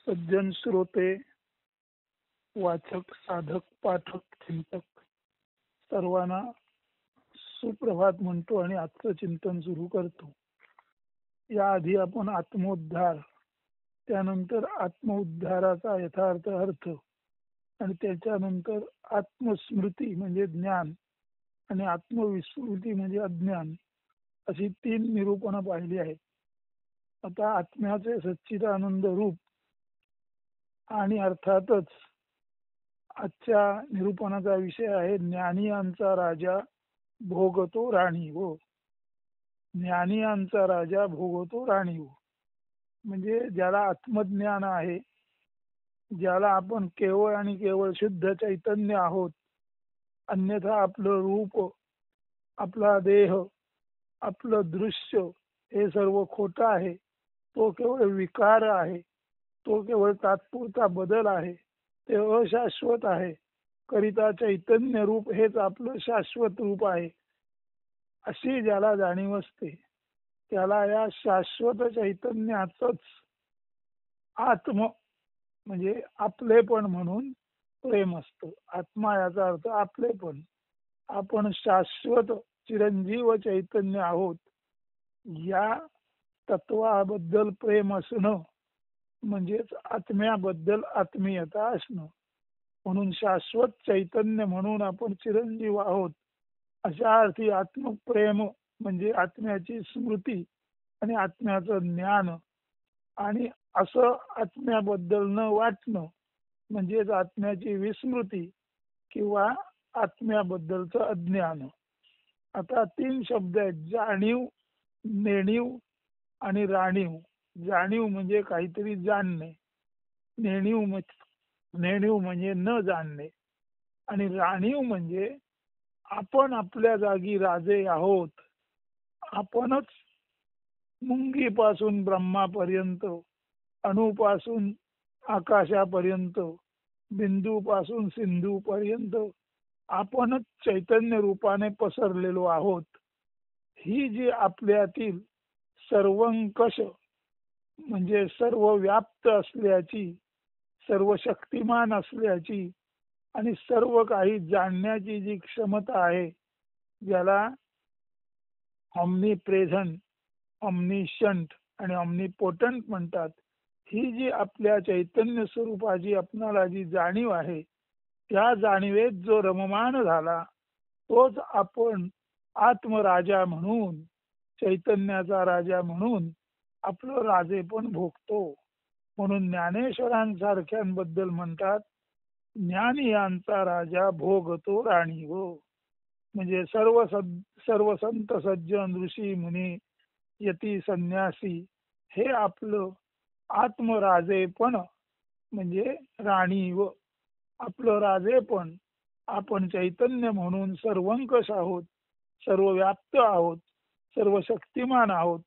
सज्जन श्रोते, वाचक, साधक, पाठक, चिंतक सर्वांना सुप्रभात म्हणतो आणि आजचं चिंतन सुरू करतो. याआधी आपण आत्मोद्धार, त्यानंतर आत्मउद्धाराचा यथार्थ अर्थ आणि त्याच्यानंतर आत्मस्मृती म्हणजे ज्ञान आणि आत्मविस्मृती म्हणजे अज्ञान अशी 3 निरूपणं पाहिली आहेत. आता आत्म्याचे सच्चिदानंद रूप आणि अर्थातच आजच्या निरूपणाचा विषय आहे ज्ञानियांचा राजा भोगतो राणी हो. ज्ञानियांचा राजा भोगतो राणी हो, म्हणजे ज्याला आत्मज्ञान आहे, ज्याला आपण केवळ आणि केवळ शुद्ध चैतन्य आहोत, अन्यथा आपलं रूप, आपला देह, आपलं दृश्य हे सर्व खोटं आहे, तो केवळ विकार आहे, तो केवळ तात्पुरता बदल आहे, ते अशाश्वत आहे, करिता चैतन्य रूप हेच आपलं शाश्वत रूप आहे, अशी ज्याला जाणीव असते त्याला या शाश्वत चैतन्याचंच आत्म म्हणजे आपलेपण म्हणून प्रेम असतं. आत्मा याचा अर्थ आपलेपण. आपण शाश्वत चिरंजीव चैतन्य आहोत या तत्वाबद्दल प्रेम असणं म्हणजेच आत्म्याबद्दल आत्मीयता असणं. म्हणून शाश्वत चैतन्य म्हणून आपण चिरंजीव आहोत अशा अर्थी आत्मप्रेम म्हणजे आत्म्याची स्मृती आणि आत्म्याचं ज्ञान, आणि असं आत्म्याबद्दल न वाटणं म्हणजेच आत्म्याची विस्मृती किंवा आत्म्याबद्दलचं अज्ञान. आता 3 शब्द आहेत, जाणीव, नेणीव आणि राणीव. जाणीव म्हणजे काहीतरी जाणणे, नेणीव म्हणजे न जाणणे, आणि राणीव म्हणजे आपण आपल्या जागी राजे आहोत. आपणच मुंगीपासून ब्रह्मापर्यंत, अणुपासून आकाशापर्यंत, बिंदूपासून सिंधूपर्यंत आपणच चैतन्य रूपाने पसरलेलो आहोत. ही जी आपल्यातील सर्वंकष म्हणजे सर्व व्याप्त असल्याची, सर्व शक्तिमान असल्याची आणि सर्व काही जाणण्याची जी क्षमता आहे, ज्याला ऑमनी प्रेझेंट, ऑमनिशंट आणि ऑमनिपोटंट म्हणतात, ही जी आपल्या चैतन्य स्वरूपाची आपणाला जी जाणीव आहे, त्या जाणीवेत जो रममान झाला तोच आपण आत्मराजा म्हणून, चैतन्याचा राजा म्हणून आपलं राजेपण भोगतो. म्हणून ज्ञानेश्वरांसारख्यांबद्दल म्हणतात ज्ञानी यांचा राजा भोगतो राणी हो. म्हणजे सर्व संत सज्जन ऋषी मुनी यती संन्यासी हे आपलं आत्मराजेपण म्हणजे राणी व आपलं राजेपण, आपण चैतन्य म्हणून सर्वंकष आहोत, सर्व व्याप्त आहोत, सर्व शक्तिमान आहोत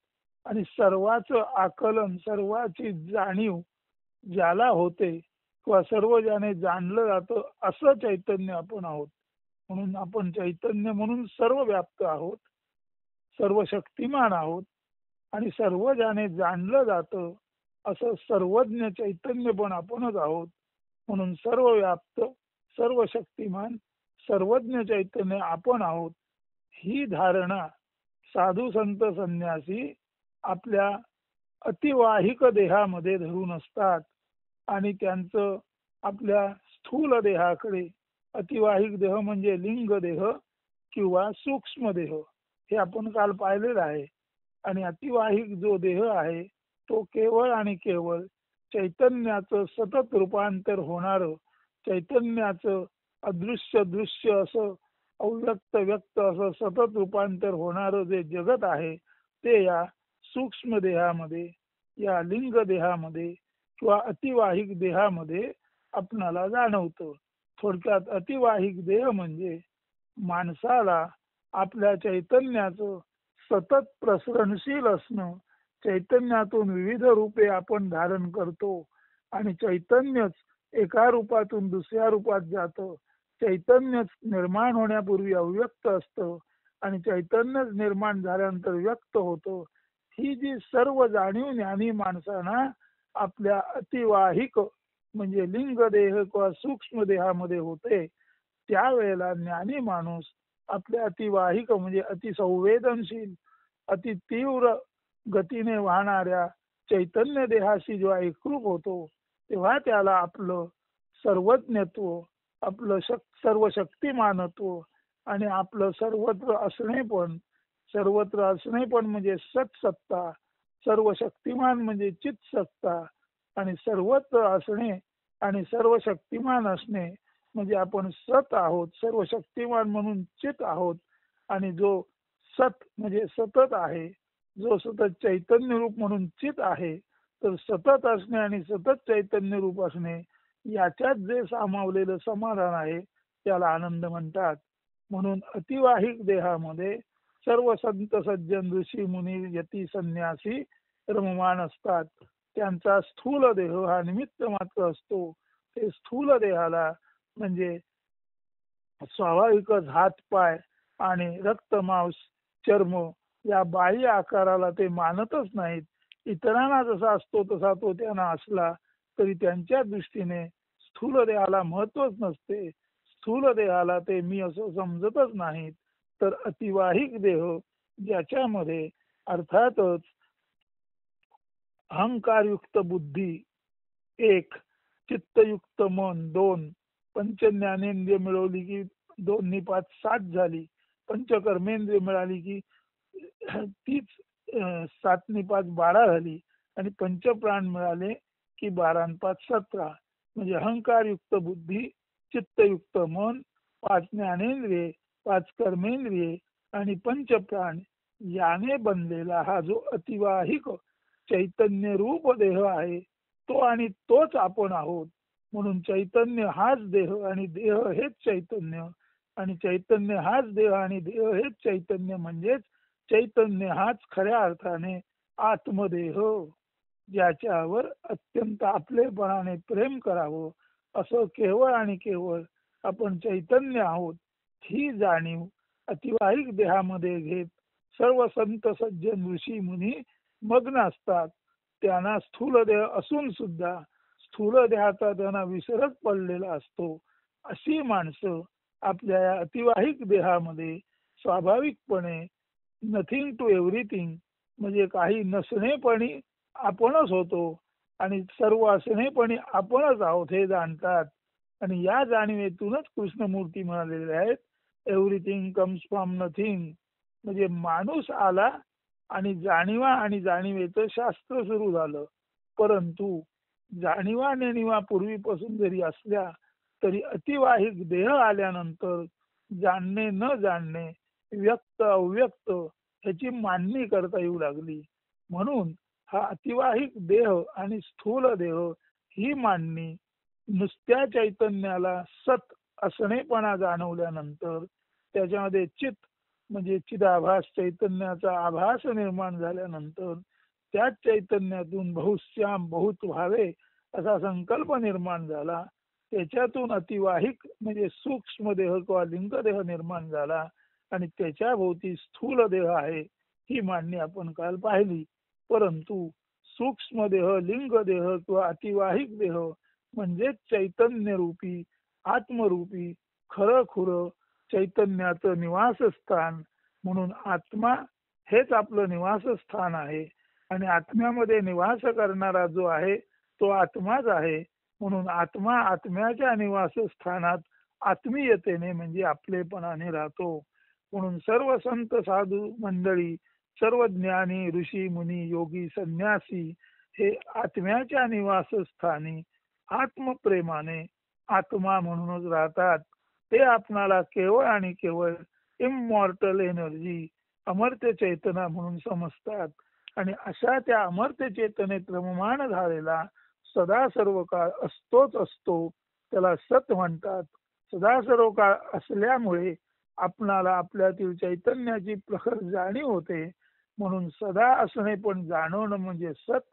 आणि सर्वाचं आकलन, सर्वाची जाणीव ज्याला होते किंवा सर्व ज्याने जाणलं जातं असं चैतन्य आपण आहोत. म्हणून आपण चैतन्य म्हणून सर्व व्याप्त आहोत, सर्व शक्तिमान आहोत आणि सर्व ज्याने जाणलं जातं असं सर्वज्ञ चैतन्य पण आपणच आहोत. म्हणून सर्व व्याप्त, सर्व शक्तिमान, सर्वज्ञ चैतन्य आपण आहोत. ही धारणा साधू संत संन्यासी आपल्या अतिवाहिक देहामध्ये धरून असतात आणि त्यांचं आपल्या स्थूल देहाकडे, अतिवाहिक देह म्हणजे लिंग देह किंवा सूक्ष्म देह हे आपण काल पाहिलेलं आहे, आणि अतिवाहिक जो देह आहे तो केवळ आणि केवळ चैतन्याचं सतत रूपांतर होणारं, चैतन्याचं अदृश्य दृश्य असं, अव्यक्त व्यक्त असं सतत रूपांतर होणारं जे जगत आहे ते या सूक्ष्म देहामध्ये, या लिंग देहामध्ये किंवा अतिवाहिक देहामध्ये आपणाला जाणवतं. थोडक्यात अतिवाहिक देह म्हणजे माणसाला आपल्या चैतन्याचं सतत प्रसरणशील असणं, चैतन्यातून विविध रूपे आपण धारण करतो आणि चैतन्यच एका रूपातून दुसऱ्या रूपात जातं. चैतन्यच निर्माण होण्यापूर्वी अव्यक्त असतं आणि चैतन्यच निर्माण झाल्यानंतर व्यक्त होतं. ही जी सर्व जाणीव ज्ञानी माणसांना आपल्या अतिवाहिक म्हणजे लिंग देह किंवा सूक्ष्म देहामध्ये होते, त्यावेळेला ज्ञानी माणूस आपल्या अतिवाहिक म्हणजे अतिसंवेदनशील अति तीव्र गतीने वाहणाऱ्या चैतन्य देहाशी जेव्हा एकरूप होतो, तेव्हा त्याला आपलं सर्वज्ञत्व, आपलं सर्व शक्तिमानत्व आणि आपलं सर्वत्र असणे पण म्हणजे सत्सत्ता, सर्व शक्तिमान म्हणजे चित सत्ता आणि सर्वत्र असणे आणि सर्व शक्तिमान असणे म्हणजे आपण सत आहोत, सर्व शक्तिमान म्हणून चित आहोत. आणि जो सत म्हणजे सतत आहे, जो सतत चैतन्य रूप म्हणून चित आहे, तर सतत असणे आणि सतत चैतन्य रूप असणे याच्यात जे सामावलेलं समाधान आहे त्याला आनंद म्हणतात. म्हणून अतिवाहिक देहामध्ये सर्व संत सज्जन ऋषी मुनी यती संन्यासी रममान असतात. त्यांचा स्थूल देह हा निमित्त मात्र असतो. ते स्थूल देहाला म्हणजे स्वाभाविकच हात पाय आणि रक्त मांस चर्म या बाह्य आकाराला ते मानतच नाहीत. इतरांना जसा असतो तसा तो त्यांना असला तरी त्यांच्या दृष्टीने स्थूल देहाला महत्वच नसते. स्थूल देहाला ते मी असं समजतच नाहीत. तर अतिवाहिक देह ज्याच्यामध्ये अर्थातच अहंकारयुक्त बुद्धी एक, चित्तयुक्त मन दोन, पंच ज्ञानेंद्रिय मिळवली की 2 नी 5 7 झाली, पंचकर्मेंद्रिय मिळाली की तीच 7 नी 5 12 झाली आणि पंचप्राण मिळाले की 12 आणि 5 17. म्हणजे अहंकारयुक्त बुद्धी, चित्तयुक्त मन, 5 ज्ञानेंद्रिये, 5 कर्मेंद्रिये आणि पंचप्राण याने बनलेला हा जो अतिवाहिक चैतन्य रूप देह आहे तो आणि तोच आपण आहोत. म्हणून चैतन्य हाच देह आणि देह हेच चैतन्य आणि चैतन्य हाच देह आणि देह हेच चैतन्य म्हणजेच चैतन्य हाच खऱ्या अर्थाने आत्मदेह, ज्याच्यावर अत्यंत आपलेपणाने प्रेम करावं असं केवळ आणि केवळ आपण चैतन्य आहोत ही जाणीव अतिवाहिक देहामध्ये घेत सर्व संत सज्जन ऋषी मुनी मग्न असतात. त्यांना स्थूल देह असून सुद्धा स्थूल देहाचा त्यांना विसरच पडलेला असतो. अशी माणसं आपल्या या अतिवाहिक देहामध्ये स्वाभाविकपणे नथिंग टू एव्हरीथिंग म्हणजे काही नसणेपणी आपणच होतो आणि सर्व असणेपणी आपणच आहोत हे जाणतात. आणि या जाणीवेतूनच कृष्णमूर्ती म्हणालेले आहेत, एव्हरीथिंग कम्स फ्रॉम नथिंग. म्हणजे माणूस आला आणि जाणीवा आणि जाणीवेचं शास्त्र सुरू झालं. परंतु जाणीवा नेणीवा पूर्वीपासून जरी असल्या तरी अतिवाहिक देह आल्यानंतर जाणणे न जाणणे, व्यक्त अव्यक्त ह्याची मांडणी करता येऊ लागली. म्हणून हा अतिवाहिक देह आणि स्थूल देह ही मांडणी नुसत्या चैतन्याला सत असणेपणा जाणवल्यानंतर त्याच्यामध्ये चित म्हणजे चिदाभास चैतन्याचा आभास निर्माण झाल्यानंतर त्याच चैतन्यातून बहुश्याम बहुत व्हावे असा संकल्प निर्माण झाला. त्याच्यातून अतिवाहिक म्हणजे सूक्ष्म देह किंवा लिंग देह निर्माण झाला आणि त्याच्या भोवती स्थूल देह आहे ही मांडणी आपण काल पाहिली. परंतु सूक्ष्म देह, लिंग देह किंवा अतिवाहिक देह म्हणजे चैतन्य रूपी आत्मरूपी खरं चैतन्याचं निवासस्थान. म्हणून आत्मा हेच आपलं निवासस्थान आहे आणि आत्म्यामध्ये निवास करणारा जो आहे तो आत्माच आहे. म्हणून आत्मा आत्म्याच्या निवासस्थानात आत्मीयतेने म्हणजे आपलेपणाने राहतो. म्हणून सर्व संत साधू मंडळी, सर्व ज्ञानी ऋषी मुनी योगी संन्यासी हे आत्म्याच्या निवासस्थानी आत्मप्रेमाने आत्मा म्हणूनच राहतात. ते आपणाला केवळ आणि केवळ इमॉर्टल एनर्जी अमर्त्य चेतना म्हणून समजतात आणि अशा त्या अमर्त्य चेतनेत रममाण झालेला सदा सर्व काळ असतोच असतो त्याला सत म्हणतात. सदा सर्व काळ असल्यामुळे आपणाला आपल्यातील चैतन्याची प्रखर जाणीव होते. म्हणून सदा असणे पण जाणवणं म्हणजे सत,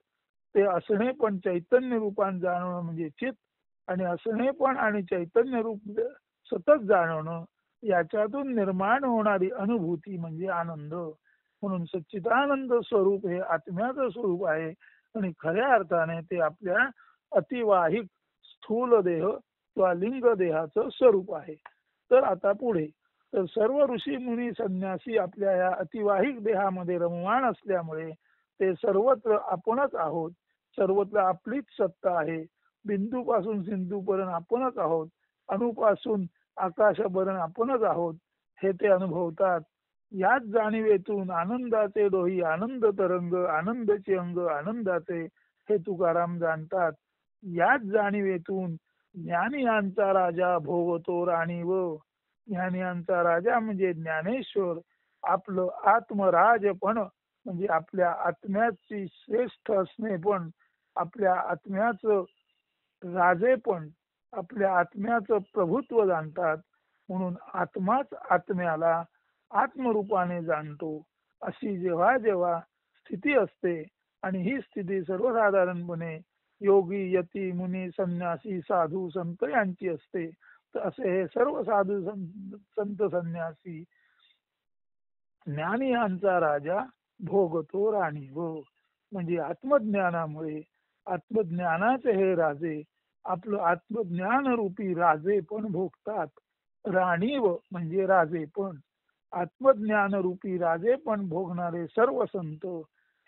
ते असणे पण चैतन्य रूपान जाणवणं म्हणजे चित आणि असणे पण आणि चैतन्य रूप सतत जाणवणं याच्यातून निर्माण होणारी अनुभूती म्हणजे आनंद. म्हणून सच्चिदानंद स्वरूप हे आत्म्याचं स्वरूप आहे आणि खऱ्या अर्थाने ते आपल्या अतिवाहिक स्थूल देह किंवा लिंग देहाचं स्वरूप आहे. तर आता पुढे, तर सर्व ऋषी मुनी संन्यासी आपल्या या अतिवाहिक देहामध्ये रममाण असल्यामुळे ते सर्वत्र आपणच आहोत. सर्वत्र आपलीच सत्ता आहे. बिंदूपासून सिंधूपर्यंत आपणच आहोत. अणुपासून आकाशापर्यंत आपणच आहोत हे ते अनुभवतात. याच जाणीवेतून आनंदाचे डोही आनंद तरंग, आनंदाचे अंग आनंदाचे हे तुकाराम जाणतात. याच जाणीवेतून ज्ञानी यांचा राजा भोगतो राणीव. ज्ञानी यांचा राजा म्हणजे ज्ञानेश्वर. आपलं आत्मराजपण म्हणजे आपल्या आत्म्याची श्रेष्ठ असणे पण, आपल्या आत्म्याचं राजेपण, आपल्या आत्म्याचं प्रभुत्व जाणतात. म्हणून आत्माच आत्म्याला आत्मरूपाने जाणतो. अशी जेव्हा जेव्हा स्थिती असते, आणि ही स्थिती सर्वसाधारणपणे योगी यती मुनी संन्यासी साधू संत यांची असते. तर असे हे सर्व साधू संत संन्यासी ज्ञानी यांचा राजा भोगतो राणीव. म्हणजे आत्मज्ञानामुळे आत्मज्ञानाचे हे राजे आपलं आत्मज्ञान रूपी राजे पण भोगतात. राणीव म्हणजे राजे पण. आत्मज्ञान रूपी राजे पण भोगणारे सर्व संत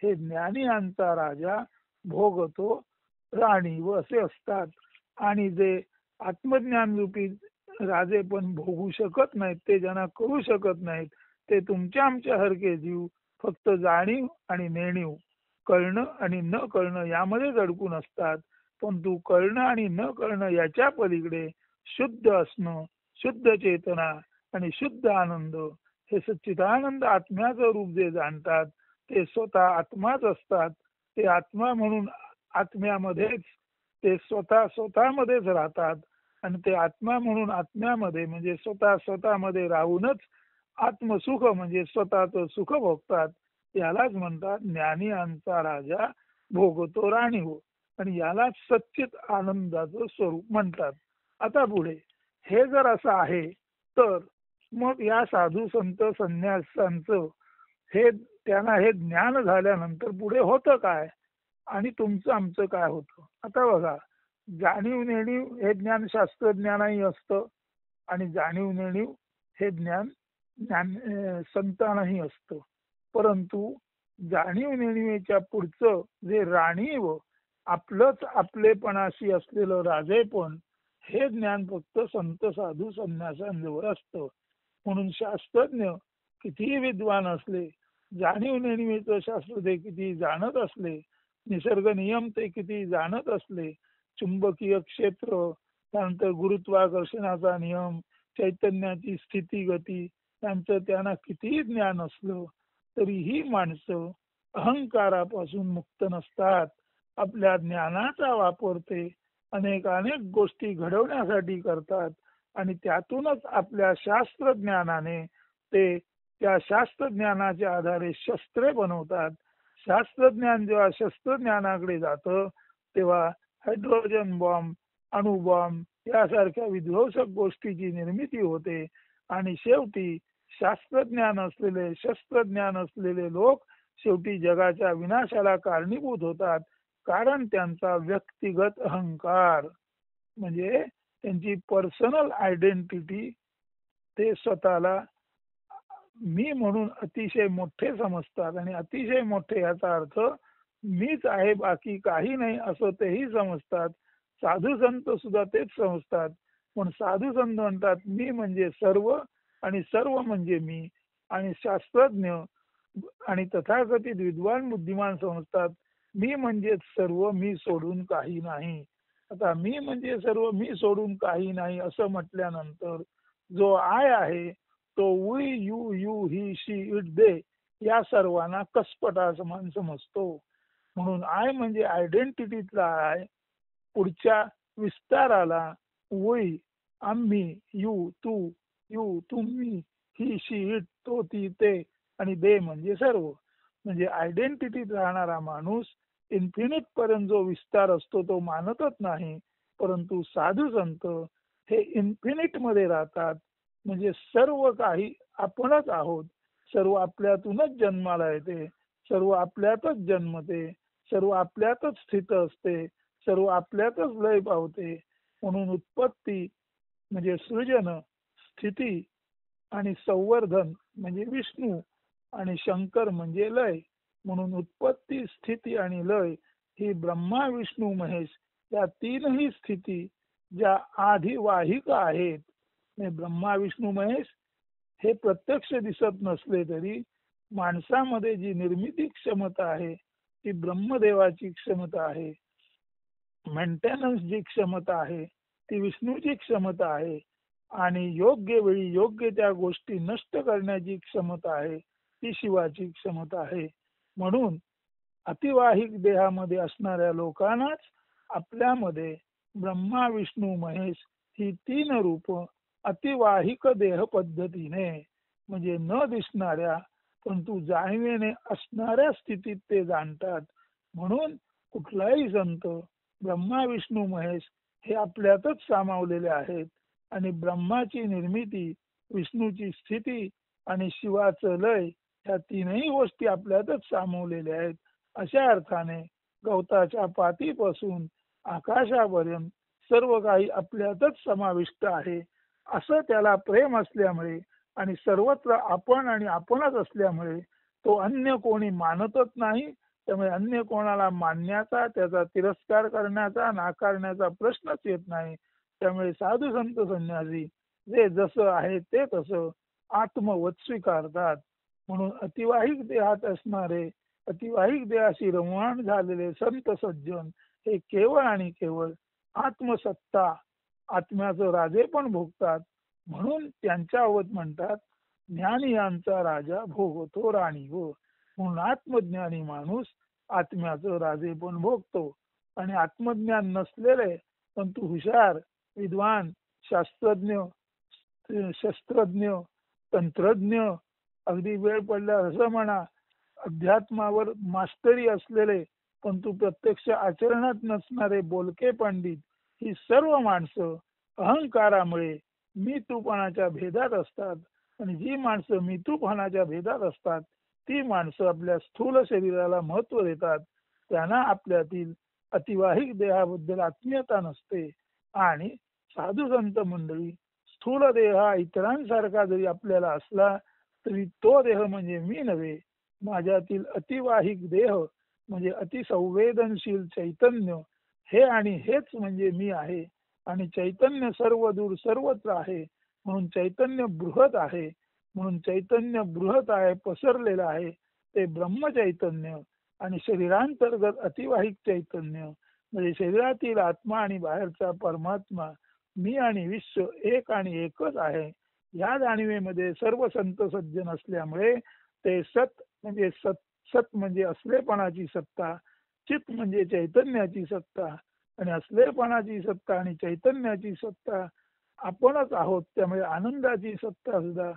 हे ज्ञानी यांचा राजा भोगतो राणीव असे असतात. आणि जे आत्मज्ञान रूपी राजे पण भोगू शकत नाहीत, ते ज्यांना करू शकत नाहीत, ते तुमच्या आमच्या सारखे जीव फक्त जाणीव आणि नेणीव, कळणं आणि न कळणं यामध्ये अडकून असतात. पण तू कळणं आणि न कळणं याच्या पलीकडे शुद्ध असणं, शुद्ध चेतना आणि शुद्ध आनंद हे सच्चिदानंद आत्म्याचं रूप जे जाणतात ते स्वतः आत्माच असतात. ते आत्मा म्हणून आत्म्यामध्येच ते स्वतःमध्येच राहतात. आणि ते आत्मा म्हणून आत्म्यामध्ये म्हणजे स्वतःमध्ये राहूनच आत्मसुख म्हणजे स्वतःचं सुख भोगतात. यालाच म्हणतात ज्ञानी यांचा राजा भोगतो राणीव. आणि याला सच्चित आनंदाचं स्वरूप म्हणतात. आता पुढे हे जर असं आहे, तर मग या साधू संत संन्यासांचं हे त्यांना हे ज्ञान झाल्यानंतर पुढे होतं काय, आणि तुमचं आमचं काय होतं. आता बघा, जाणीव नेणीव हे ज्ञान शास्त्रज्ञानही असतं, आणि जाणीव नेणीव हे ज्ञान संतांनाही असतं. परंतु जाणीव नेणीवेच्या पुढचं जे राणीव आपलंच आपलेपणाशी असलेलं राजेपण, हे ज्ञान फक्त संत साधू संन्यासांजवळ असतं. म्हणून शास्त्रज्ञ कितीही विद्वान असले, जाणीव नेणीवेचं शास्त्र ते किती जाणत असले, निसर्ग नियम ते किती जाणत असले, चुंबकीय क्षेत्र, त्यानंतर गुरुत्वाकर्षणाचा नियम, चैतन्याची स्थिती गती त्यांचं त्यांना कितीही ज्ञान असलं, तरीही माणसं अहंकारापासून मुक्त नसतात. आपल्या ज्ञानाचा वापर ते अनेक गोष्टी घडवण्यासाठी करतात. आणि त्यातूनच आपल्या शास्त्रज्ञानाने ते त्या शास्त्रज्ञानाच्या आधारे शस्त्रे बनवतात. शास्त्रज्ञान जेव्हा शस्त्रज्ञानाकडे जातं, तेव्हा हायड्रोजन बॉम्ब, अणुबॉम्ब यासारख्या विध्वंसक गोष्टीची निर्मिती होते. आणि शेवटी शास्त्रज्ञान असलेले शस्त्रज्ञान असलेले लोक शेवटी जगाच्या विनाशाला कारणीभूत होतात. कारण त्यांचा व्यक्तिगत अहंकार म्हणजे त्यांची पर्सनल आयडेंटिटी, ते स्वतःला मी म्हणून अतिशय मोठे समजतात. आणि अतिशय मोठे याचा अर्थ मीच आहे बाकी काही नाही असं तेही समजतात. साधू संत सुद्धा तेच समजतात. पण साधू संत म्हणतात मी म्हणजे सर्व आणि सर्व म्हणजे मी. आणि शास्त्रज्ञ आणि तथाकथित विद्वान बुद्धिमान समजतात मी म्हणजे सर्व, मी सोडून काही नाही. आता मी म्हणजे सर्व, मी सोडून काही नाही असं म्हटल्यानंतर जो आय आहे तो वी यू यू ही शी इट दे या सर्वांना कसपटा समान समजतो. म्हणून आय म्हणजे आयडेंटिटीतला आय, पुढच्या विस्ताराला वी आम्ही, यू तू, यू तुम्ही, ही शी इट तो ती ते, आणि दे म्हणजे सर्व. म्हणजे आयडेंटिटीत राहणारा माणूस इन्फिनिट पर्यंत जो विस्तार असतो तो मानतच नाही. परंतु साधू संत हे इन्फिनिट मध्ये राहतात. म्हणजे सर्व काही आपणच आहोत. सर्व आपल्यातूनच जन्माला येते, सर्व आपल्यातच जन्मते, सर्व आपल्यातच स्थित असते, सर्व आपल्यातच लय पावते. म्हणून उत्पत्ती म्हणजे सृजन, स्थिती आणि संवर्धन म्हणजे विष्णू, आणि शंकर म्हणजे लय. म्हणून उत्पत्ती, स्थिती आणि लय ही ब्रह्मा विष्णू महेश या तीनही स्थिती ज्या आधिवाहिक आहेत. म्हणजे ब्रह्मा विष्णू महेश हे प्रत्यक्ष दिसत नसले तरी माणसामध्ये जी निर्मिती क्षमता आहे ती ब्रह्मदेवाची क्षमता आहे. मेंटेनन्स जी क्षमता आहे ती विष्णूची क्षमता आहे. आणि योग्य वेळी योग्य त्या गोष्टी नष्ट करण्याची क्षमता आहे ती शिवाची क्षमता आहे. म्हणून अतिवाहिक देहामध्ये असणाऱ्या लोकांनाच आपल्यामध्ये ब्रह्मा विष्णू महेश ही तीन रूप अतिवाहिक देह पद्धतीने म्हणजे न दिसणाऱ्या परंतु जाणीवेने असणाऱ्या स्थितीत ते जाणतात. म्हणून कुठलाही संत ब्रह्मा विष्णू महेश हे आपल्यातच सामावलेले आहेत आणि ब्रह्माची निर्मिती, विष्णूची स्थिती आणि शिवाचं लय ह्या तीनही गोष्टी आपल्यातच सामावलेल्या आहेत. अशा अर्थाने गवताच्या पातीपासून आकाशापर्यंत सर्व काही आपल्यातच समाविष्ट आहे. असं त्याला प्रेम असल्यामुळे आणि सर्वत्र आपण आणि आपणच असल्यामुळे तो अन्य कोणी मानतच नाही. त्यामुळे अन्य कोणाला मानण्याचा, त्याचा तिरस्कार करण्याचा, नाकारण्याचा प्रश्नच येत नाही. त्यामुळे साधू संत संन्यासी जे जसं आहे ते तसं आत्मवत स्वीकारतात. म्हणून अतिवाहिक देहात असणारे, अतिवाहिक देहाशी रममाण झालेले संत सज्जन हे केवळ आणि केवळ आत्मसत्ता, आत्म्याचं राजे पण भोगतात. म्हणून त्यांच्यावत म्हणतात ज्ञानी यांचा राजा भोगतो राणी हो. म्हणून आत्मज्ञानी माणूस आत्म्याचं राजे पण भोगतो. आणि आत्मज्ञान नसलेले परंतु हुशार, विद्वान, शास्त्रज्ञ, शस्त्रज्ञ, तंत्रज्ञ, अगदी वेळ पडल्या असं म्हणा अध्यात्मावर मास्टरी असलेले परंतु प्रत्यक्ष आचरणात नसणारे बोलके पंडित ही सर्व माणसं अहंकारामुळे मी तूपणाच्या भेदात असतात. आणि जी माणसं मी तूपणाच्या भेदात असतात ती माणसं आपल्या स्थूल शरीराला महत्व देतात. त्यांना आपल्यातील अतिवाहिक देहाबद्दल आत्मीयता नसते. आणि साधू संत मंडळी स्थूल देह हा इतरांसारखा जरी आपल्याला असला तरी तो देह म्हणजे मी नव्हे. माझ्यातील अतिवाहिक देह म्हणजे अतिसंवेदनशील चैतन्य हे आणि हेच म्हणजे मी आहे. आणि चैतन्य सर्व दूर सर्वत्र आहे. म्हणून चैतन्य बृहत आहे. म्हणून चैतन्य बृहत आहे, पसरलेलं आहे ते ब्रह्म चैतन्य. आणि शरीरांतर्गत अतिवाहिक चैतन्य म्हणजे शरीरातील आत्मा आणि बाहेरचा परमात्मा मी आणि विश्व एक आणि एकच आहे. या जाणीवेमध्ये सर्व संत सज्जन असल्यामुळे ते सत म्हणजे असलेपणाची सत्ता, चित म्हणजे चैतन्याची सत्ता, आणि असलेपणाची सत्ता आणि चैतन्याची सत्ता आपणच आहोत. त्यामुळे आनंदाची सत्ता सुद्धा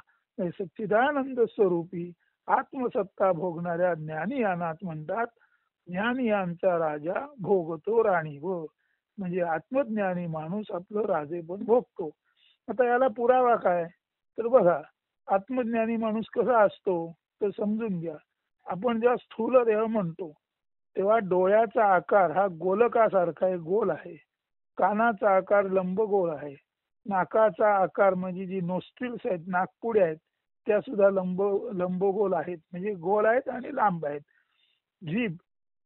सच्चिदानंद स्वरूपी आत्मसत्ता भोगणाऱ्या ज्ञानी यानाच म्हणतात ज्ञानी यांचा राजा भोगतो राणी हो. म्हणजे आत्मज्ञानी माणूस आपलं राजे पण भोगतो. आता याला पुरावा काय तर बघा, आत्मज्ञानी माणूस कसा असतो तर समजून घ्या. आपण जेव्हा स्थूल देह म्हणतो तेव्हा डोळ्याचा आकार हा गोलकासारखा आहे, गोल आहे. कानाचा आकार लंबगोल आहे. नाकाचा आकार म्हणजे जी नोस्ट्रिल्स आहेत, नाकपुड्या आहेत, त्या सुद्धा लंबगोल आहेत, म्हणजे गोल आहेत आणि लांब आहेत. जीभ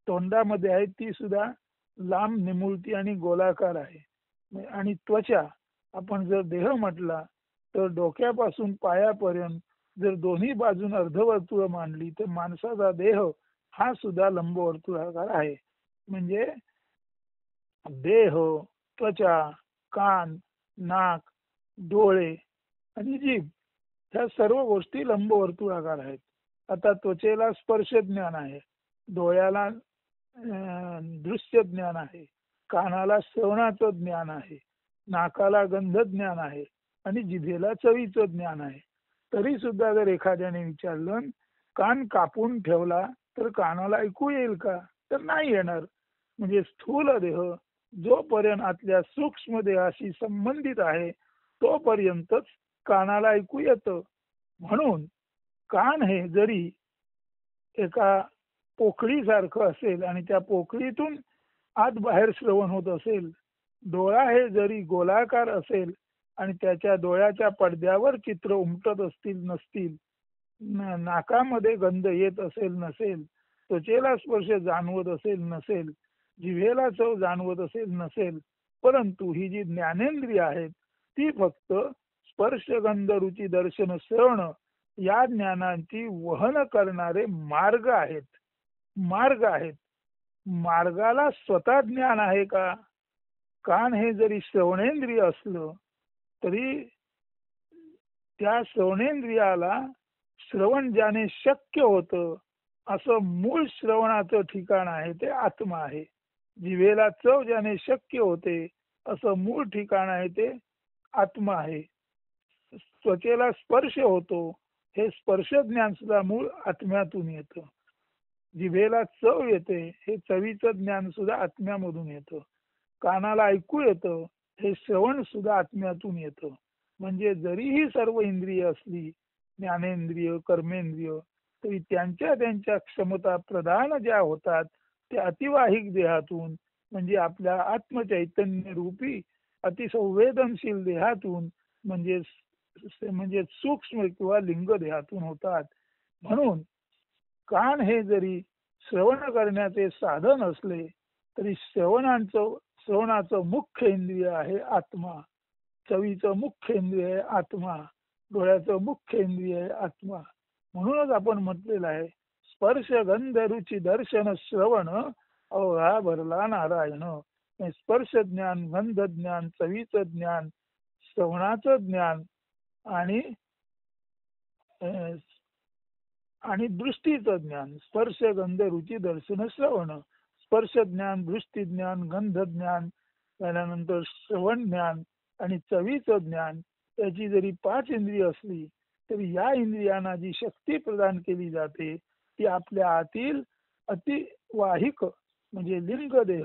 तोंडामध्ये आहे ती सुद्धा लांब, निमुळती आणि गोलाकार आहे. आणि त्वचा आपण जर देह म्हटला तर डोक्यापासून पायापर्यंत जर दोन्ही बाजून अर्धवर्तुळ मांडली तर माणसाचा देह हा सुद्धा लंबवर्तुळाकार आहे. म्हणजे देह, त्वचा, कान, नाक, डोळे आणि जीभ ह्या सर्व गोष्टी लंबवर्तुळाकार आहेत. आता त्वचेला स्पर्श ज्ञान आहे, डोळ्याला दृश्य ज्ञान आहे, कानाला श्रवणाचं ज्ञान आहे, नाकाला गंध ज्ञान आहे आणि जिभेला चवीचं ज्ञान आहे. तरी सुद्धा जर एखाद्याने विचारलं कान कापून ठेवला तर कानाला ऐकू येईल का तर नाही येणार. म्हणजे स्थूल देह जोपर्यंत आतल्या सूक्ष्म देहाशी संबंधित आहे तोपर्यंतच कानाला ऐकू येतं. म्हणून कान हे जरी एका पोकळीसारखं असेल आणि त्या पोकळीतून आत बाहेर श्रवण होत असेल, डोळा हे जरी गोलाकार असेल आणि त्याच्या डोळ्याच्या पडद्यावर चित्र उमटत असतील नसतील, नाकामध्ये गंध येत असेल नसेल, त्वचेला स्पर्श जाणवत असेल नसेल, जिव्हेला चव जाणवत असेल नसेल, परंतु ही जी ज्ञानेंद्रिय आहेत ती फक्त स्पर्श गंध रुची दर्शन श्रवण या ज्ञानांची वहन करणारे मार्ग आहेत. मार्ग आहेत. मार्गाला स्वतः ज्ञान आहे का? कान हे जरी श्रवणेंद्रिय असलं तरी त्या श्रवणेंद्रियाला श्रवण ज्याने शक्य होतं असं मूळ श्रवणाचं ठिकाण आहे ते आत्मा आहे. जिभेला चव ज्याने शक्य होते असं मूळ ठिकाण आहे ते आत्मा आहे. त्वचेला स्पर्श होतो हे स्पर्श ज्ञान सुद्धा मूळ आत्म्यातून येतं. जिभेला चव येते हे चवीचं ज्ञान सुद्धा आत्म्यामधून येतं. कानाला ऐकू येतं हे श्रवण सुद्धा आत्म्यातून येतं. म्हणजे जरीही सर्व इंद्रिय असली, ज्ञानेंद्रिय कर्मेंद्रिय, तरी त्यांच्या त्यांच्या क्षमता प्रधान ज्या होतात त्या अतिवाहिक देहातून म्हणजे आपल्या आत्मचैतन्य रूपी अतिसंवेदनशील देहातून म्हणजे सूक्ष्म किंवा लिंग देहातून होतात. म्हणून कान हे जरी श्रवण करण्याचे साधन असले तरी श्रवणाचं मुख्य इंद्रिय आहे आत्मा, चवीचं मुख्य इंद्रिय आहे आत्मा, डोळ्याचं मुख्य इंद्रिय आहे आत्मा. म्हणूनच आपण म्हटलेलं आहे स्पर्श गंध रुची दर्शन श्रवण अवघा भरला नारायण. स्पर्श ज्ञान, गंध ज्ञान, चवीचं ज्ञान, श्रवणाचं ज्ञान आणि आणि दृष्टीचं ज्ञान. स्पर्श गंध रुची दर्शन श्रवण, स्पर्श ज्ञान, दृष्टी ज्ञान, गंध ज्ञान, त्यानंतर श्रवण ज्ञान आणि चवीचं ज्ञान. त्याची जरी 5 इंद्रिय असली तरी या इंद्रियांना जी शक्ती प्रदान केली जाते ती आपल्या आतील अतिवाहिक म्हणजे लिंग देह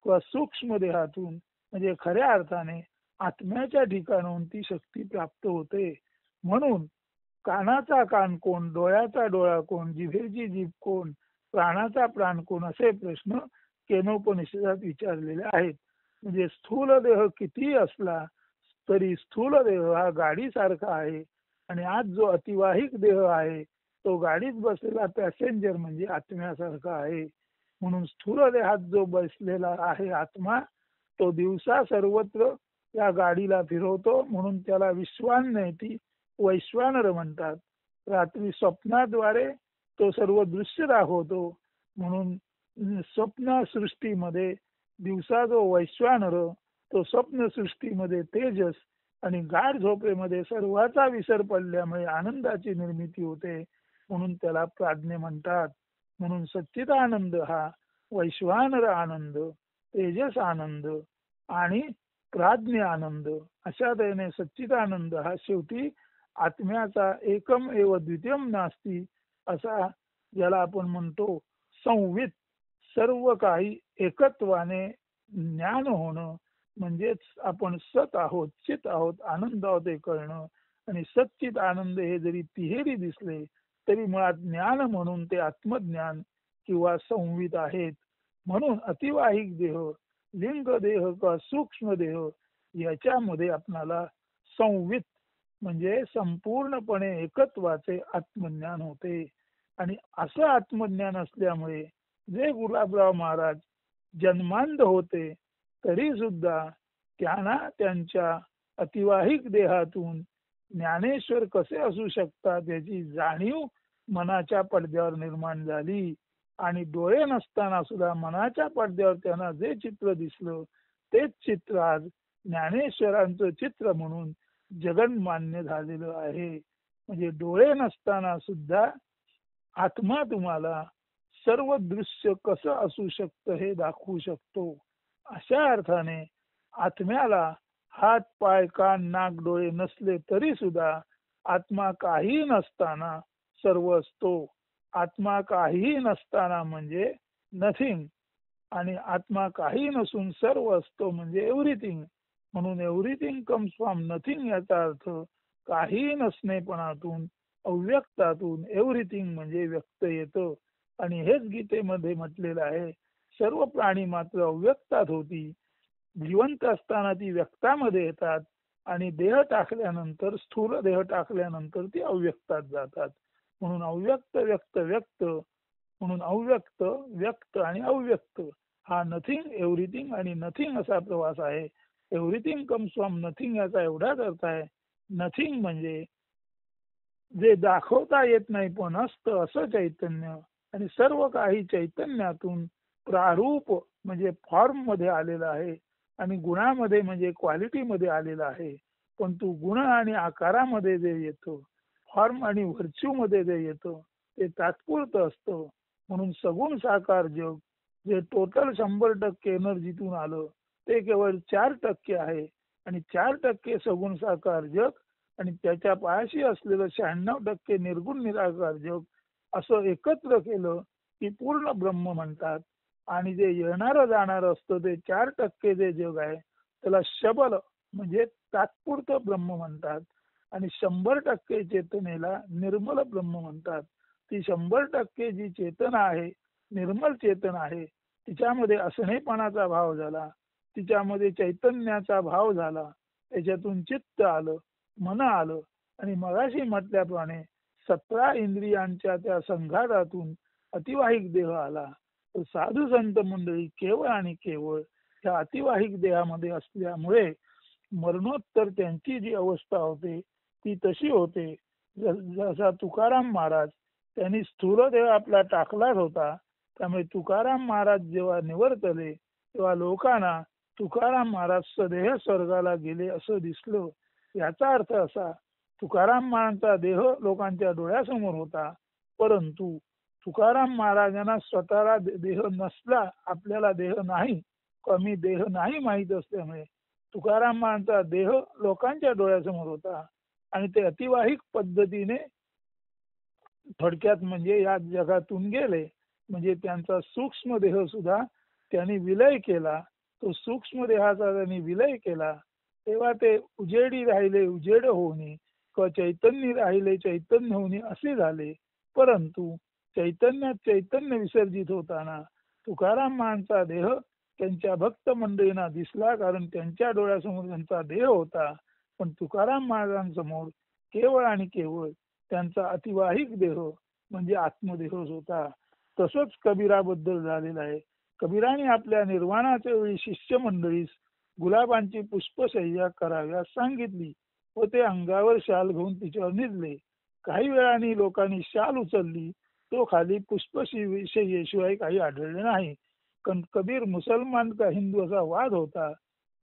किंवा सूक्ष्म देहातून म्हणजे खऱ्या अर्थाने आत्म्याच्या ठिकाणाहून ती शक्ती प्राप्त होते. म्हणून कानाचा कान कोण, डोळ्याचा डोळा कोण, जिभेची जीभ कोण, प्राणाचा प्राण कोण असे प्रश्न केनोपनिषदात विचारलेले आहेत. म्हणजे स्थूल देह किती असला तरी स्थूल देह हा गाडीसारखा आहे आणि आज जो अतिवाहिक देह आहे तो गाडीत बसलेला पॅसेंजर म्हणजे आत्म्यासारखा आहे. म्हणून स्थूल देहात जो बसलेला आहे आत्मा तो दिवसा सर्वत्र या गाडीला फिरवतो म्हणून त्याला विश्वान्यती वैश्वानर म्हणतात. रात्री स्वप्नाद्वारे तो सर्व दृश्य दाखवतो म्हणून स्वप्न सृष्टीमध्ये दिवसा जो वैश्वानर तो स्वप्न सृष्टीमध्ये तेजस आणि गाढ झोपेमध्ये सर्वाचा विसर पडल्यामुळे आनंदाची निर्मिती होते म्हणून त्याला प्राज्ञ म्हणतात. म्हणून सच्चिदानंद हा वैश्वानर आनंद, तेजस आनंद आणि प्राज्ञ आनंद अशा तऱ्हेने सच्चिदानंद हा शेवटी आत्म्याचा एकम एव द्वितीयम नास्ती असा ज्याला आपण म्हणतो संवित सर्व काही एकत्वाने ज्ञान होणं म्हणजेच आपण सत आहोत, चित आहोत, आनंद आहोत हे कळणं. आणि सच्चित आनंद हे जरी तिहेरी दिसले तरी मुळात ज्ञान म्हणून ते आत्मज्ञान किंवा संवित आहेत. म्हणून अतिवाहिक देह, लिंग देह किंवा सूक्ष्म देह याच्यामध्ये आपणाला संवित म्हणजे संपूर्णपणे एकत्वाचे आत्मज्ञान होते. आणि असं आत्मज्ञान असल्यामुळे जे गुलाबराव महाराज जन्मांध होते तरी सुद्धा त्यांना त्यांच्या अतिवाहिक देहातून ज्ञानेश्वर कसे असू शकतात याची जाणीव मनाच्या पडद्यावर निर्माण झाली. आणि डोळे नसताना सुद्धा मनाच्या पडद्यावर त्यांना जे चित्र दिसलं तेच चित्र आज ज्ञानेश्वरांचं चित्र म्हणून जगन्मान्य झालेलं आहे. म्हणजे डोळे नसताना सुद्धा आत्मा तुम्हाला सर्व दृश्य कसं असू शकतं हे दाखवू शकतो. अशा अर्थाने आत्म्याला हात पाय कान नाक डोळे नसले तरी सुद्धा आत्मा काही नसताना सर्व असतो. आत्मा काही नसताना म्हणजे नथिंग आणि आत्मा काही नसून सर्व असतो म्हणजे एव्हरीथिंग. म्हणून एव्हरीथिंग कम्स फ्रॉम नथिंग याचा अर्थ काही नसणेपणातून अव्यक्तातून एव्हरीथिंग म्हणजे व्यक्त येतं. आणि हेच गीतेमध्ये म्हटलेलं आहे, सर्व प्राणी मात्र अव्यक्तात होती, जिवंत असताना ती व्यक्तामध्ये येतात आणि देह टाकल्यानंतर, स्थूल देह टाकल्यानंतर ती अव्यक्तात जातात. म्हणून अव्यक्त व्यक्त व्यक्त, म्हणून अव्यक्त व्यक्त आणि अव्यक्त हा नथिंग, एव्हरीथिंग आणि नथिंग असा प्रवास आहे. एव्हरीथिंग कम्स फ्रॉम नथिंग याचा एवढाच अर्थ आहे. नथिंग म्हणजे जे दाखवता येत नाही पण असतं असं चैतन्य, आणि सर्व काही चैतन्यातून प्रारूप म्हणजे फॉर्म मध्ये आलेलं आहे, आणि गुणामध्ये म्हणजे क्वालिटी मध्ये आलेला आहे. पण तू गुण आणि आकारामध्ये जे येतो, फॉर्म आणि व्हर्च्यू मध्ये जे येतं, ते तात्पुरतं असतं. म्हणून सगुण साकार जग जे टोटल 100% एनर्जीतून आलं, ते केवळ 4% आहे. आणि 4% सगुण साकार जग आणि त्याच्या पायाशी असलेलं 96% निर्गुण निराकार जग असं एकत्र केलं की पूर्ण ब्रह्म म्हणतात. आणि जे येणारं जाणारं असतं ते 4% जे जग आहे त्याला शबल म्हणजे तात्पुरतं ब्रह्म म्हणतात. आणि 100% चेतनेला निर्मल ब्रह्म म्हणतात. ती 100% जी चेतना आहे, निर्मल चेतना आहे, तिच्यामध्ये असणेपणाचा भाव झाला, तिच्यामध्ये चैतन्याचा भाव झाला, त्याच्यातून चित्त आलं, मन आलं. आणि मगाशी म्हटल्याप्रमाणे 17 इंद्रियांच्या त्या संघातातून अतिवाहिक देह आला. तर साधू संत मंडळी केवळ आणि केवळ त्या अतिवाहिक देहामध्ये असल्यामुळे मरणोत्तर त्यांची जी अवस्था होते ती तशी होते. जसा तुकाराम महाराज, त्यांनी स्थूल देह आपला टाकलाच होता, त्यामुळे तुकाराम महाराज जेव्हा निवर्तले तेव्हा लोकांना तुकाराम महाराज सदेह स्वर्गाला गेले असं दिसलं. याचा अर्थ असा, तुकाराम महाराजांचा देह लोकांच्या डोळ्यासमोर होता, परंतु तुकाराम महाराजांना स्वतःला देह नसला, आपल्याला देह नाही, कमी देह नाही माहीत असल्यामुळे तुकाराम महाराजांचा देह लोकांच्या डोळ्यासमोर होता. आणि ते अतिवाहिक पद्धतीने थोडक्यात म्हणजे या जगातून गेले. म्हणजे त्यांचा सूक्ष्म देह सुद्धा त्यांनी विलय केला. तो सूक्ष्म देहाचा त्यांनी विलय केला, तेव्हा ते उजेडी राहिले उजेड होणे, किंवा चैतन्य राहिले चैतन्य होणे असे झाले. परंतु चैतन्यात चैतन्य विसर्जित होताना तुकाराम महाराजांचा देह त्यांच्या भक्त मंडळींना दिसला, कारण त्यांच्या डोळ्यासमोर त्यांचा देह होता. पण तुकाराम महाराजांसमोर केवळ आणि केवळ त्यांचा अतिवाहिक देह म्हणजे आत्मदेहच होता. तसंच कबीराबद्दल झालेलं आहे. कबीराने आपल्या निर्वाणाच्या वेळी शिष्य मंडळीस गुलाबांची पुष्पशय्या कराव्यास सांगितली व ते अंगावर शाल घेऊन तिच्यावर निजले. काही वेळाने लोकांनी शाल उचलली, तो खाली पुष्पशय्येशिवाय काही आढळले नाही. कबीर मुसलमान का हिंदू असा वाद होता,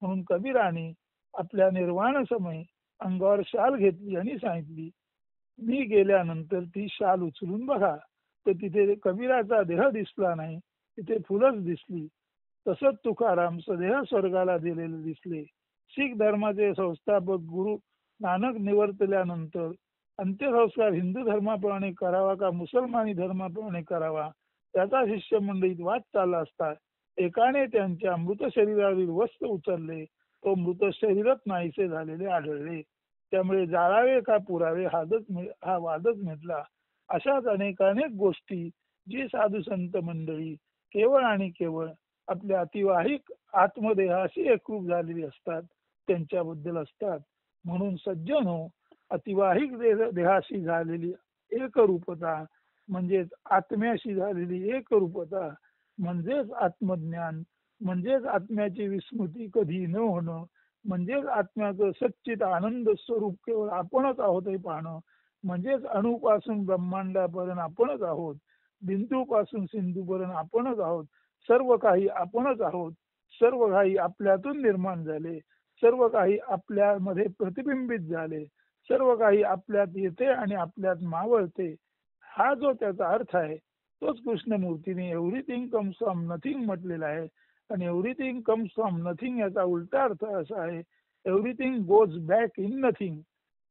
म्हणून कबीराने आपल्या निर्वाण समय अंगावर शाल घेतली आणि सांगितली, मी गेल्यानंतर ती शाल उचलून बघा. तर तिथे कबीराचा देह दिसला नाही, तिथे फुलच दिसली. तसंच तुकाराम सदेह स्वर्गाला दिलेले दिसले. शीख धर्माचे संस्थापक गुरु नानक निवर्तल्यानंतर अंत्यसंस्कार हिंदू धर्माप्रमाणे करावा का मुसलमानी धर्माप्रमाणे करावा, त्याचा शिष्य मंडळीत वाद चालला असता एकाने त्यांच्या मृत शरीरावरील वस्त्र उचलले, तो मृत शरीरच नाहीसे झालेले आढळले. त्यामुळे जाळावे का पुरावे हा वादच मिटला. अशाच अनेक गोष्टी जी साधू संत मंडळी केवळ आणि केवळ आपल्या अतिवाहिक आत्मदेहाशी एकरूप झालेली असतात त्यांच्याबद्दल असतात. म्हणून सज्जन हो, अतिवाहिक देहाशी झालेली एकरूपता म्हणजेच आत्म्याशी झालेली एकरूपता म्हणजेच आत्मज्ञान, म्हणजेच आत्म्याची विस्मृती कधी न होणं, म्हणजेच आत्म्याचं सच्चित आनंद स्वरूप केवळ आपणच आहोत हे पाहणं, म्हणजेच अणुपासून ब्रह्मांडापर्यंत आपणच आहोत, बिंदूपासून सिंधूपर्यंत आपणच आहोत, सर्व काही आपणच आहोत, सर्व काही आपल्यातून निर्माण झाले, सर्व काही आपल्यामध्ये प्रतिबिंबित झाले, सर्व काही आपल्यात येते आणि आपल्यात मावळते. हा जो त्याचा अर्थ आहे तोच कृष्णमूर्तीने एव्हरीथिंग कम्स फ्रॉम नथिंग म्हटलेला आहे. आणि एव्हरीथिंग कम्स फ्रॉम नथिंग याचा उलटा अर्थ असा आहे, everything goes back in nothing.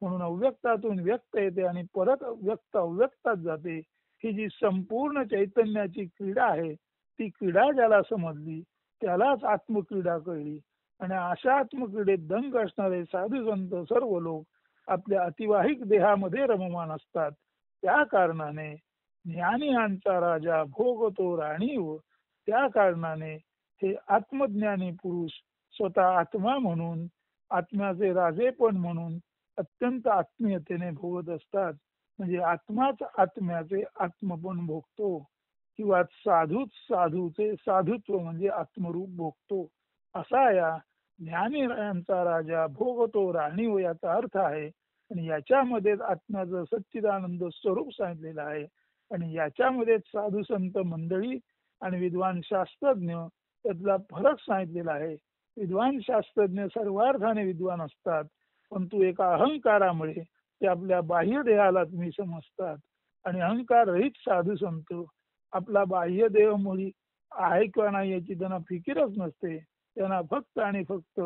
म्हणून अव्यक्तातून व्यक्त येते आणि परत व्यक्त अव्यक्तात जाते. ही जी संपूर्ण चैतन्याची क्रीडा आहे, ती क्रीडा ज्याला समजली त्यालाच आत्मक्रीडा कळली. आणि अशा आत्मक्रीडेत दंग असणारे साधू संत सर्व लोक आपल्या अतिवाहिक देहामध्ये रममान असतात. त्या कारणाने ज्ञानियांचा राजा भोगतो राणीव. त्या कारणाने हे आत्मज्ञानी पुरुष स्वतः आत्मा म्हणून, आत्म्याचे राजेपण म्हणून अत्यंत आत्मीयतेने भोगत असतात. म्हणजे आत्माच आत्म्याचे आत्मपण भोगतो, किंवा साधूच साधूचे साधुत्व म्हणजे आत्मरूप भोगतो. असा या ज्ञानीरायांचा राजा भोगतो राणीव याचा अर्थ आहे. आणि याच्यामध्ये आत्म्याचं सच्चिदानंद स्वरूप सांगितलेलं आहे. आणि याच्यामध्ये साधू संत मंडळी आणि विद्वान शास्त्रज्ञ त्यातला फरक सांगितलेला आहे. विद्वान शास्त्रज्ञ सर्वार्थाने विद्वान असतात, परंतु एका अहंकारामुळे ते आपल्या बाह्य देहाला तुम्ही समजतात. आणि अहंकार रहित साधू संत आपला बाह्य देह मुळी आहे किंवा नाही याची त्यांना फिकीरच नसते. त्यांना फक्त आणि फक्त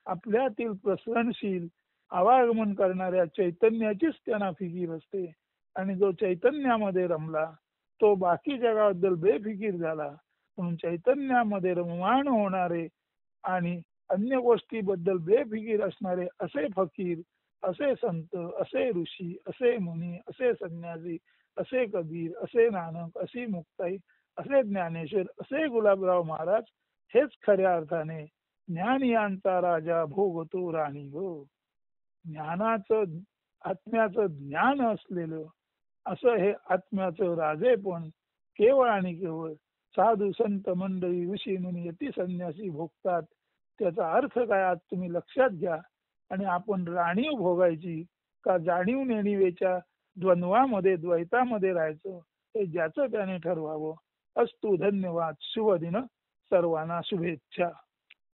आपल्यातील प्रसरणशील आवागमन करणाऱ्या चैतन्याचीच त्यांना फिकीर असते. आणि जो चैतन्यामध्ये रमला तो बाकी जगाबद्दल बेफिकीर झाला. म्हणून चैतन्यामध्ये रममाण होणारे आणि अन्य गोष्टीबद्दल बेफिकीर असणारे असे फकीर, असे संत, असे ऋषी, असे मुनी, असे संन्यासी, असे कबीर, असे नानक, अशी मुक्ताई, असे ज्ञानेश्वर, असे गुलाबराव महाराज हेच खऱ्या अर्थाने ज्ञानियांचा राजा भोगतो राणी हो. ज्ञानाचं, आत्म्याचं ज्ञान असलेलं असं हे आत्म्याचं राजेपण केवळ आणि केवळ साधू संत मंडळी ऋषी मुनी यती संन्यासी भोगतात. त्याचा अर्थ काय आज तुम्ही लक्षात घ्या. आणि आपण राणीव भोगायची का जाणीव नेणिवेच्या द्वंद्वामध्ये द्वैतामध्ये राहायचं हे ज्याचं त्याने ठरवावं. अस्तु, धन्यवाद, शुभ दिन, सर्वांना शुभेच्छा.